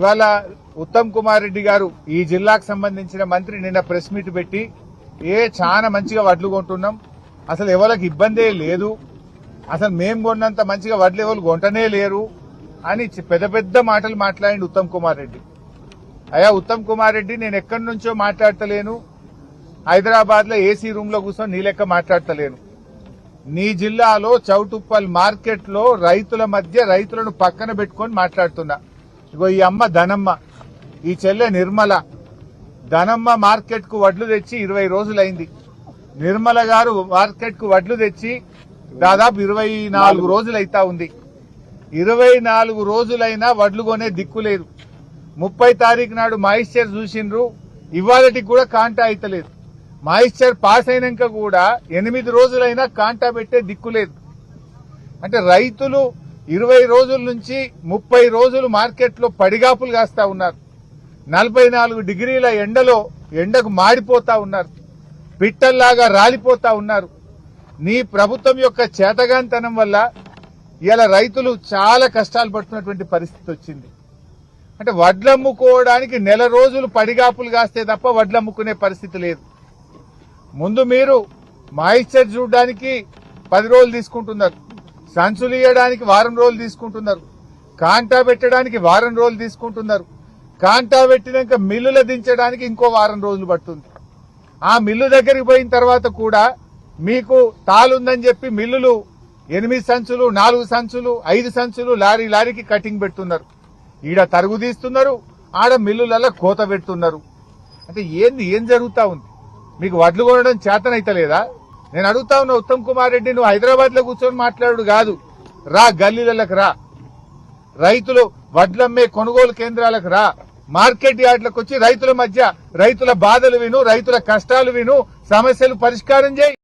ఇవాళ ఉత్తమ్ కుమార్ రెడ్డి గారు ఈ జిల్లాకు సంబంధించిన మంత్రి నిన్న ప్రెస్ మీట్ పెట్టి చాలా మంచిగా వడ్లు కొంటున్నాం, అసలు ఎవరికి ఇబ్బందే లేదు, అసలు మేం కొన్నంత మంచిగా వడ్లు ఎవరు కొంటనే లేరు అని పెద్ద పెద్ద మాటలు మాట్లాడిండు ఉత్తమ్ కుమార్ రెడ్డి. అయ్యా ఉత్తమ్ కుమార్ రెడ్డి, నేను ఎక్కడి నుంచో మాట్లాడతలేను, హైదరాబాద్ లో ఏసీ రూమ్ లో కూర్చొని నీ లెక్క మాట్లాడతలేను. నీ జిల్లాలో చౌటుప్పల్ మార్కెట్ లో రైతుల మధ్య రైతులను పక్కన పెట్టుకొని మాట్లాడుతున్నా. ఇగో ఈ అమ్మ ధనమ్మ, ఈ చెల్లె నిర్మల. ధనమ్మ మార్కెట్ కు వడ్లు తెచ్చి 20 రోజులైంది. నిర్మల గారు మార్కెట్ కు వడ్లు తెచ్చి దాదాపు 24 రోజులైతా ఉంది. 24 రోజులైనా వడ్లు కొనే దిక్కు లేదు. 30 తారీఖు నాడు మాయిశ్చర్ చూసిండ్రు, ఇవాళటికి కూడా కాంటా అయితలేదు. మాయిశ్చర్ పాస్ అయినాక కూడా 8 రోజులైనా కాంటా పెట్టే దిక్కు లేదు. అంటే రైతులు 20 రోజుల నుంచి 30 రోజులు మార్కెట్ లో పడిగాపులు కాస్తా ఉన్నారు. 44 డిగ్రీల ఎండకు మాడిపోతా ఉన్నారు, పిట్టల్లాగా రాలిపోతా ఉన్నారు. నీ ప్రభుత్వం యొక్క చేతగాంతనం వల్ల ఇలా రైతులు చాలా కష్టాలు పడుతున్నటువంటి పరిస్థితి వచ్చింది. అంటే వడ్లమ్ముకోవడానికి నెల రోజులు పడిగాపులు కాస్తే తప్ప వడ్లమ్ముకునే పరిస్థితి లేదు. ముందు మీరు మాయిశ్చర్ చూడడానికి 10 రోజులు తీసుకుంటున్నారు, సంచులు ఇయ్యడానికి వారం రోజులు తీసుకుంటున్నారు, కాంటా పెట్టడానికి వారం రోజులు తీసుకుంటున్నారు. కాంటా పెట్టినాక మిల్లుల దించడానికి ఇంకో వారం రోజులు పడుతుంది. ఆ మిల్లు దగ్గరికి పోయిన తర్వాత కూడా మీకు తాలుందని చెప్పి మిల్లులు 8 సంచులు, 4 సంచులు, 5 సంచులు లారీకి కటింగ్ పెడుతున్నారు. ఈడ తరుగు తీస్తున్నారు, ఆడ మిల్లులలో కోత పెడుతున్నారు. అంటే ఏం జరుగుతా ఉంది? మీకు వడ్లు కొనడం చేతనైతలేదా? నేను అడుగుతా ఉన్నా ఉత్తమ్ కుమార్ రెడ్డి, నువ్వు హైదరాబాద్ లో కూర్చొని మాట్లాడు కాదు, రా గల్లీలకు రా, రైతులు వడ్లమ్మే కొనుగోలు కేంద్రాలకు రా, మార్కెట్ యార్డ్లకు వచ్చి రైతుల మధ్య రైతుల బాధలు విను, రైతుల కష్టాలు విను, సమస్యలు పరిష్కారం చేయి.